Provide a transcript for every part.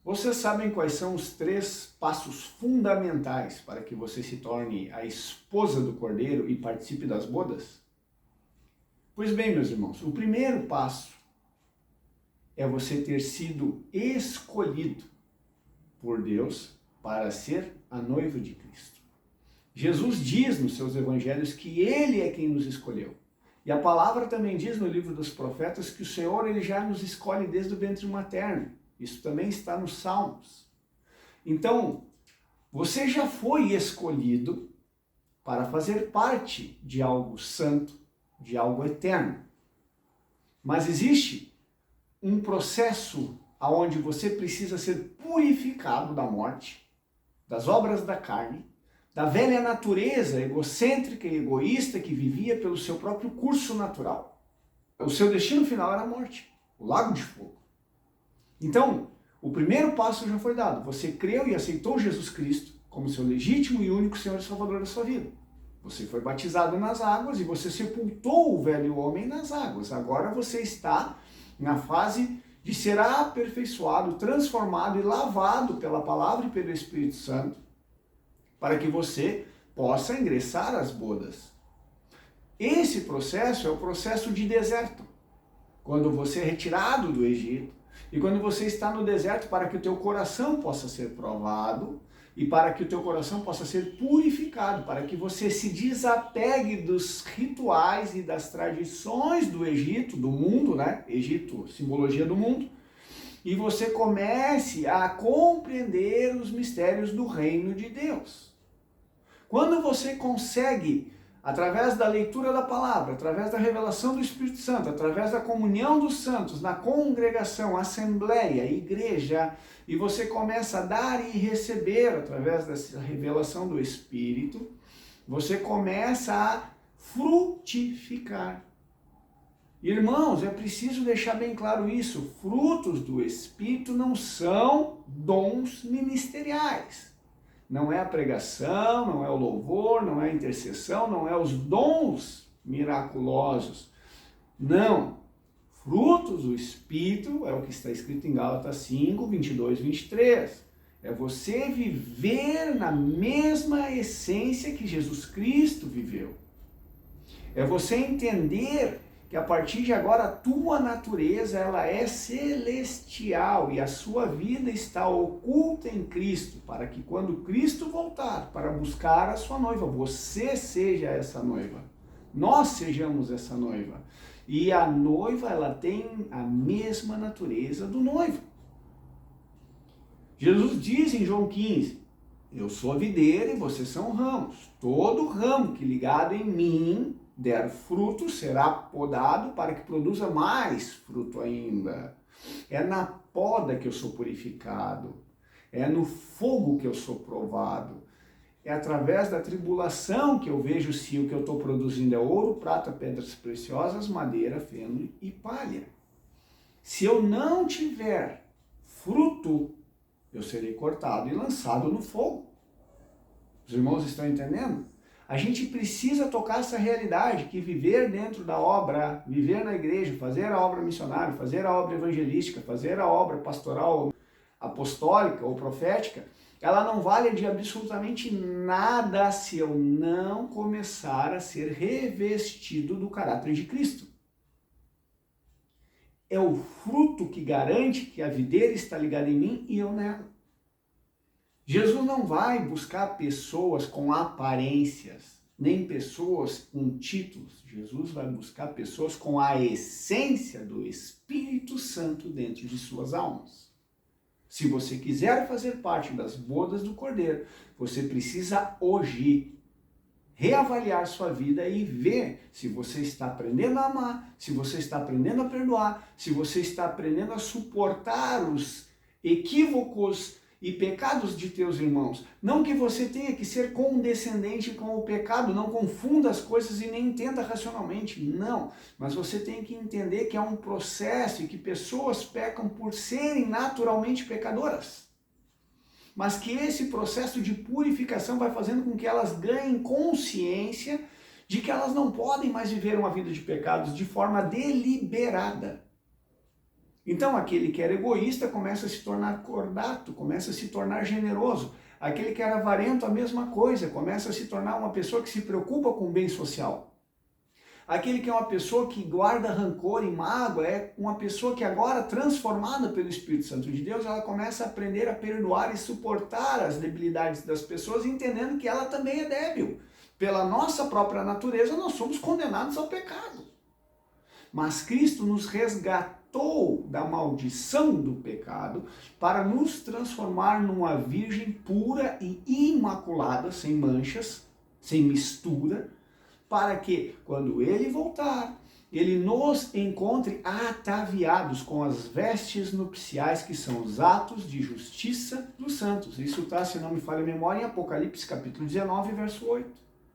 Vocês sabem quais são os 3 passos fundamentais para que você se torne a esposa do Cordeiro e participe das bodas? Pois bem, meus irmãos, o primeiro passo é você ter sido escolhido por Deus para ser a noiva de Cristo. Jesus diz nos seus evangelhos que Ele é quem nos escolheu. E a palavra também diz no livro dos profetas que o Senhor ele já nos escolhe desde o ventre materno. Isso também está nos Salmos. Então, você já foi escolhido para fazer parte de algo santo, de algo eterno. Mas existe um processo onde você precisa ser purificado da morte, das obras da carne, da velha natureza egocêntrica e egoísta que vivia pelo seu próprio curso natural. O seu destino final era a morte, o lago de fogo. Então, o primeiro passo já foi dado. Você creu e aceitou Jesus Cristo como seu legítimo e único Senhor e Salvador da sua vida. Você foi batizado nas águas e você sepultou o velho homem nas águas. Agora você está na fase de ser aperfeiçoado, transformado e lavado pela palavra e pelo Espírito Santo para que você possa ingressar às bodas. Esse processo é o processo de deserto. Quando você é retirado do Egito, e quando você está no deserto para que o teu coração possa ser provado e para que o teu coração possa ser purificado, para que você se desapegue dos rituais e das tradições do Egito, do mundo, né? Egito, simbologia do mundo, e você comece a compreender os mistérios do reino de Deus. Quando você consegue, através da leitura da palavra, através da revelação do Espírito Santo, através da comunhão dos santos, na congregação, assembleia, igreja, e você começa a dar e receber através dessa revelação do Espírito, você começa a frutificar. Irmãos, é preciso deixar bem claro isso, frutos do Espírito não são dons ministeriais. Não é a pregação, não é o louvor, não é a intercessão, não é os dons miraculosos. Não. Frutos do Espírito é o que está escrito em Gálatas 5, 22, 23. É você viver na mesma essência que Jesus Cristo viveu. É você entender que a partir de agora a tua natureza ela é celestial e a sua vida está oculta em Cristo, para que quando Cristo voltar para buscar a sua noiva, você seja essa noiva, nós sejamos essa noiva. E a noiva ela tem a mesma natureza do noivo. Jesus diz em João 15, eu sou a videira e vocês são ramos, todo ramo que ligado em mim der fruto, será podado para que produza mais fruto ainda. É na poda que eu sou purificado, é no fogo que eu sou provado, é através da tribulação que eu vejo se o que eu estou produzindo é ouro, prata, pedras preciosas, madeira, feno e palha. Se eu não tiver fruto, eu serei cortado e lançado no fogo. Os irmãos estão entendendo? A gente precisa tocar essa realidade que viver dentro da obra, viver na igreja, fazer a obra missionária, fazer a obra evangelística, fazer a obra pastoral, apostólica ou profética, ela não vale de absolutamente nada se eu não começar a ser revestido do caráter de Cristo. É o fruto que garante que a videira está ligada em mim e eu nela. Jesus não vai buscar pessoas com aparências, nem pessoas com títulos. Jesus vai buscar pessoas com a essência do Espírito Santo dentro de suas almas. Se você quiser fazer parte das bodas do Cordeiro, você precisa hoje reavaliar sua vida e ver se você está aprendendo a amar, se você está aprendendo a perdoar, se você está aprendendo a suportar os equívocos e pecados de teus irmãos. Não que você tenha que ser condescendente com o pecado, não confunda as coisas e nem entenda racionalmente, não. Mas você tem que entender que é um processo e que pessoas pecam por serem naturalmente pecadoras. Mas que esse processo de purificação vai fazendo com que elas ganhem consciência de que elas não podem mais viver uma vida de pecados de forma deliberada. Então aquele que era egoísta começa a se tornar cordato, começa a se tornar generoso. Aquele que era avarento, a mesma coisa, começa a se tornar uma pessoa que se preocupa com o bem social. Aquele que é uma pessoa que guarda rancor e mágoa é uma pessoa que agora, transformada pelo Espírito Santo de Deus, ela começa a aprender a perdoar e suportar as debilidades das pessoas, entendendo que ela também é débil. Pela nossa própria natureza, nós somos condenados ao pecado. Mas Cristo nos resgatou da maldição do pecado para nos transformar numa virgem pura e imaculada, sem manchas, sem mistura, para que, quando Ele voltar, Ele nos encontre ataviados com as vestes nupciais, que são os atos de justiça dos santos. Isso está, se não me falha a memória, em Apocalipse capítulo 19, verso 8.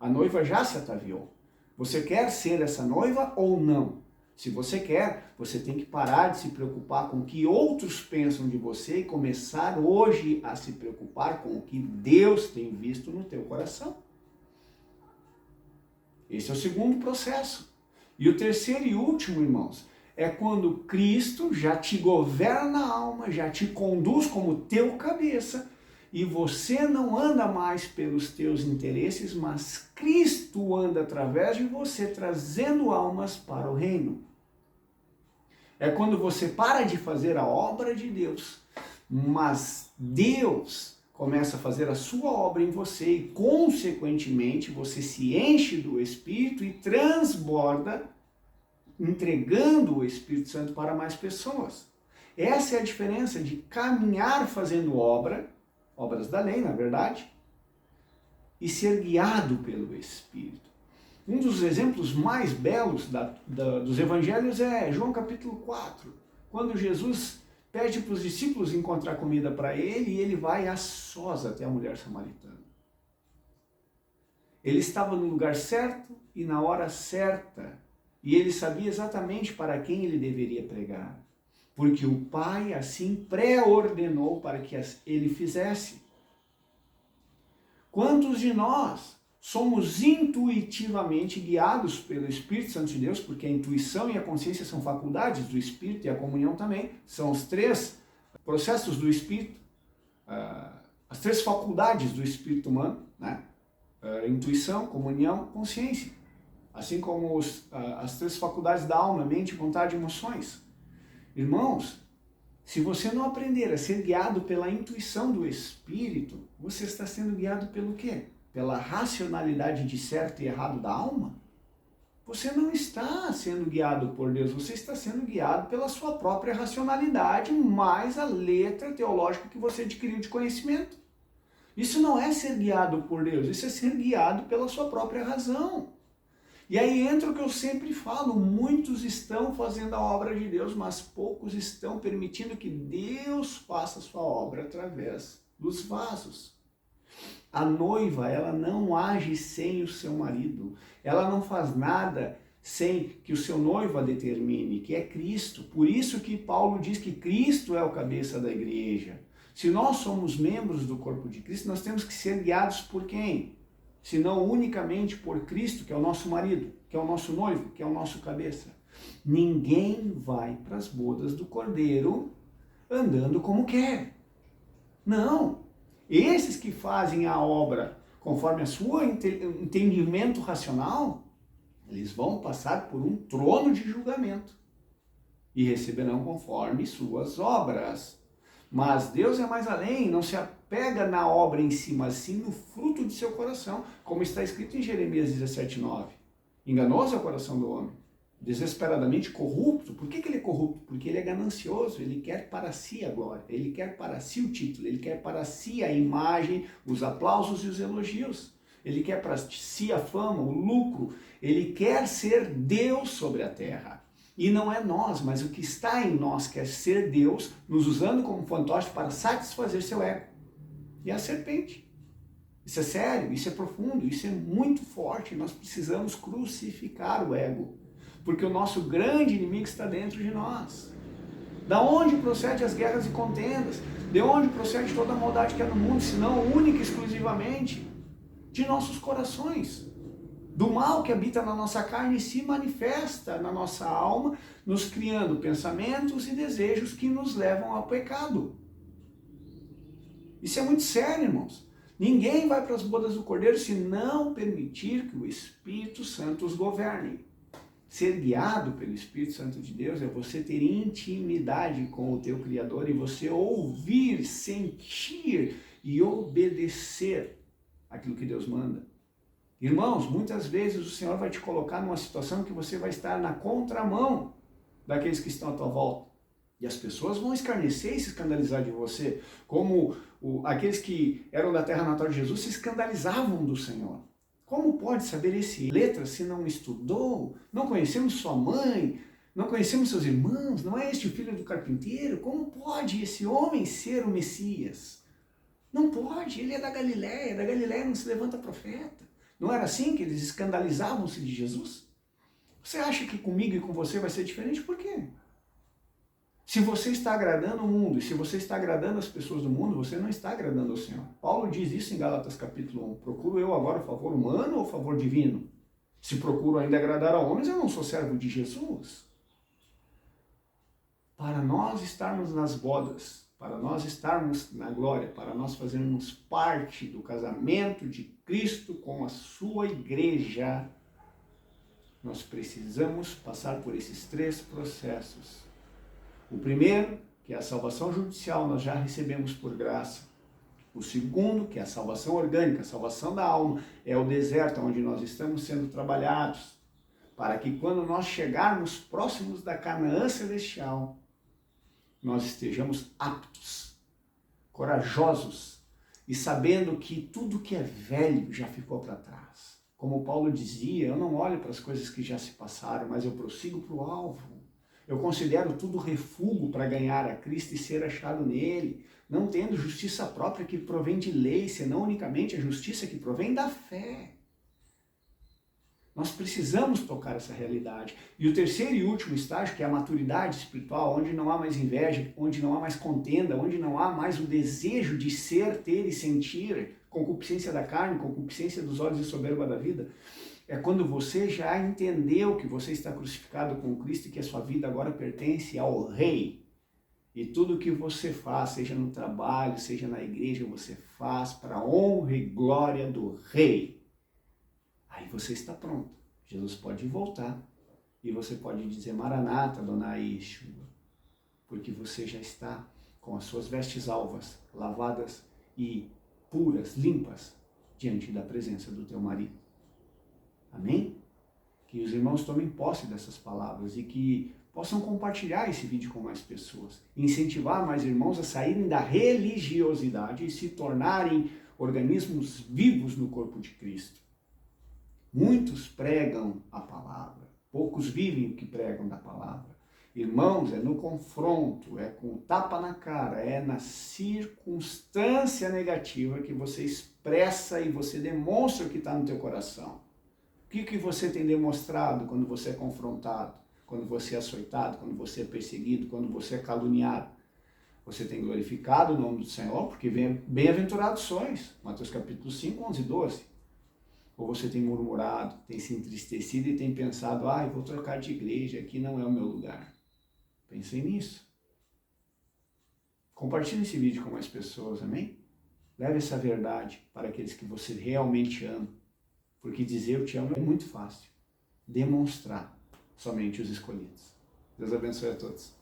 A noiva já se ataviou. Você quer ser essa noiva ou não? Se você quer, você tem que parar de se preocupar com o que outros pensam de você e começar hoje a se preocupar com o que Deus tem visto no teu coração. Esse é o segundo processo. E o terceiro e último, irmãos, é quando Cristo já te governa a alma, já te conduz como teu cabeça, e você não anda mais pelos teus interesses, mas Cristo anda através de você, trazendo almas para o reino. É quando você para de fazer a obra de Deus, mas Deus começa a fazer a sua obra em você e, consequentemente, você se enche do Espírito e transborda, entregando o Espírito Santo para mais pessoas. Essa é a diferença de caminhar fazendo obras da lei, na verdade, e ser guiado pelo Espírito. Um dos exemplos mais belos dos evangelhos é João capítulo 4, quando Jesus pede para os discípulos encontrar comida para ele e ele vai a sós até a mulher samaritana. Ele estava no lugar certo e na hora certa, e ele sabia exatamente para quem ele deveria pregar, porque o Pai assim pré-ordenou para que ele fizesse. Quantos de nós somos intuitivamente guiados pelo Espírito Santo de Deus, porque a intuição e a consciência são faculdades do Espírito e a comunhão também, são os três processos do Espírito, as três faculdades do Espírito humano, né? Intuição, comunhão, consciência, assim como as três faculdades da alma, mente, vontade e emoções. Irmãos, se você não aprender a ser guiado pela intuição do Espírito, você está sendo guiado pelo quê? Pela racionalidade de certo e errado da alma? Você não está sendo guiado por Deus, você está sendo guiado pela sua própria racionalidade, mais a letra teológica que você adquiriu de conhecimento. Isso não é ser guiado por Deus, isso é ser guiado pela sua própria razão. E aí entra o que eu sempre falo, muitos estão fazendo a obra de Deus, mas poucos estão permitindo que Deus faça a sua obra através dos vasos. A noiva, ela não age sem o seu marido. Ela não faz nada sem que o seu noivo a determine, que é Cristo. Por isso que Paulo diz que Cristo é o cabeça da igreja. Se nós somos membros do corpo de Cristo, nós temos que ser guiados por quem? Se não unicamente por Cristo, que é o nosso marido, que é o nosso noivo, que é o nosso cabeça. Ninguém vai para as bodas do Cordeiro andando como quer. Não. Esses que fazem a obra conforme a sua entendimento racional, eles vão passar por um trono de julgamento e receberão conforme suas obras. Mas Deus é mais além, não se apega na obra em si, mas sim no fruto de seu coração, como está escrito em Jeremias 17:9. Enganoso é o coração do homem, desesperadamente corrupto. Por que ele é corrupto? Porque ele é ganancioso, ele quer para si a glória, ele quer para si o título, ele quer para si a imagem, os aplausos e os elogios. Ele quer para si a fama, o lucro, ele quer ser Deus sobre a terra. E não é nós, mas o que está em nós quer ser Deus, nos usando como fantoche para satisfazer seu ego. E a serpente. Isso é sério, isso é profundo, isso é muito forte. Nós precisamos crucificar o ego. Porque o nosso grande inimigo está dentro de nós. Da onde procede as guerras e contendas? De onde procede toda a maldade que há no mundo, senão única e exclusivamente de nossos corações. do mal que habita na nossa carne se manifesta na nossa alma, nos criando pensamentos e desejos que nos levam ao pecado. Isso é muito sério, irmãos. Ninguém vai para as bodas do Cordeiro se não permitir que o Espírito Santo os governe. Ser guiado pelo Espírito Santo de Deus é você ter intimidade com o teu Criador e você ouvir, sentir e obedecer aquilo que Deus manda. Irmãos, muitas vezes o Senhor vai te colocar numa situação que você vai estar na contramão daqueles que estão à tua volta. E as pessoas vão escarnecer e se escandalizar de você, como aqueles que eram da terra natal de Jesus se escandalizavam do Senhor. Como pode saber esse letras se não estudou? Não conhecemos sua mãe? Não conhecemos seus irmãos? Não é este o filho do carpinteiro? Como pode esse homem ser o Messias? Não pode, ele é da Galileia não se levanta profeta. Não era assim que eles escandalizavam-se de Jesus? Você acha que comigo e com você vai ser diferente? Por quê? Se você está agradando o mundo, e se você está agradando as pessoas do mundo, você não está agradando ao Senhor. Paulo diz isso em Gálatas capítulo 1. Procuro eu agora o favor humano ou o favor divino? Se procuro ainda agradar a homens, eu não sou servo de Jesus. Para nós estarmos nas bodas, para nós estarmos na glória, para nós fazermos parte do casamento de Cristo com a sua igreja, nós precisamos passar por esses 3 processos. O primeiro, que é a salvação judicial, nós já recebemos por graça. O segundo, que é a salvação orgânica, a salvação da alma, é o deserto onde nós estamos sendo trabalhados, para que quando nós chegarmos próximos da Canaã celestial, nós estejamos aptos, corajosos e sabendo que tudo que é velho já ficou para trás. Como Paulo dizia, eu não olho para as coisas que já se passaram, mas eu prossigo para o alvo. Eu considero tudo refúgio para ganhar a Cristo e ser achado nele, não tendo justiça própria que provém de lei, senão unicamente a justiça que provém da fé. Nós precisamos tocar essa realidade. E o terceiro e último estágio, que é a maturidade espiritual, onde não há mais inveja, onde não há mais contenda, onde não há mais o desejo de ser, ter e sentir, concupiscência da carne, concupiscência dos olhos e soberba da vida, é quando você já entendeu que você está crucificado com Cristo e que a sua vida agora pertence ao Rei. E tudo que você faz, seja no trabalho, seja na igreja, você faz para a honra e glória do Rei. Aí você está pronto. Jesus pode voltar e você pode dizer Maranata, Adonai Yeshua, porque você já está com as suas vestes alvas, lavadas e puras, limpas, diante da presença do teu marido. Amém? Que os irmãos tomem posse dessas palavras e que possam compartilhar esse vídeo com mais pessoas. Incentivar mais irmãos a saírem da religiosidade e se tornarem organismos vivos no corpo de Cristo. Muitos pregam a palavra, poucos vivem o que pregam da palavra. Irmãos, é no confronto, é com o tapa na cara, é na circunstância negativa que você expressa e você demonstra o que está no teu coração. O que você tem demonstrado quando você é confrontado, quando você é açoitado, quando você é perseguido, quando você é caluniado? Você tem glorificado o nome do Senhor, porque bem-aventurados sois, Mateus capítulo 5, 11 e 12. Ou você tem murmurado, tem se entristecido e tem pensado, eu vou trocar de igreja, aqui não é o meu lugar. Pensem nisso. Compartilhe esse vídeo com mais pessoas, amém? Leve essa verdade para aqueles que você realmente ama. Porque dizer eu te amo é muito fácil. Demonstrar somente os escolhidos. Deus abençoe a todos.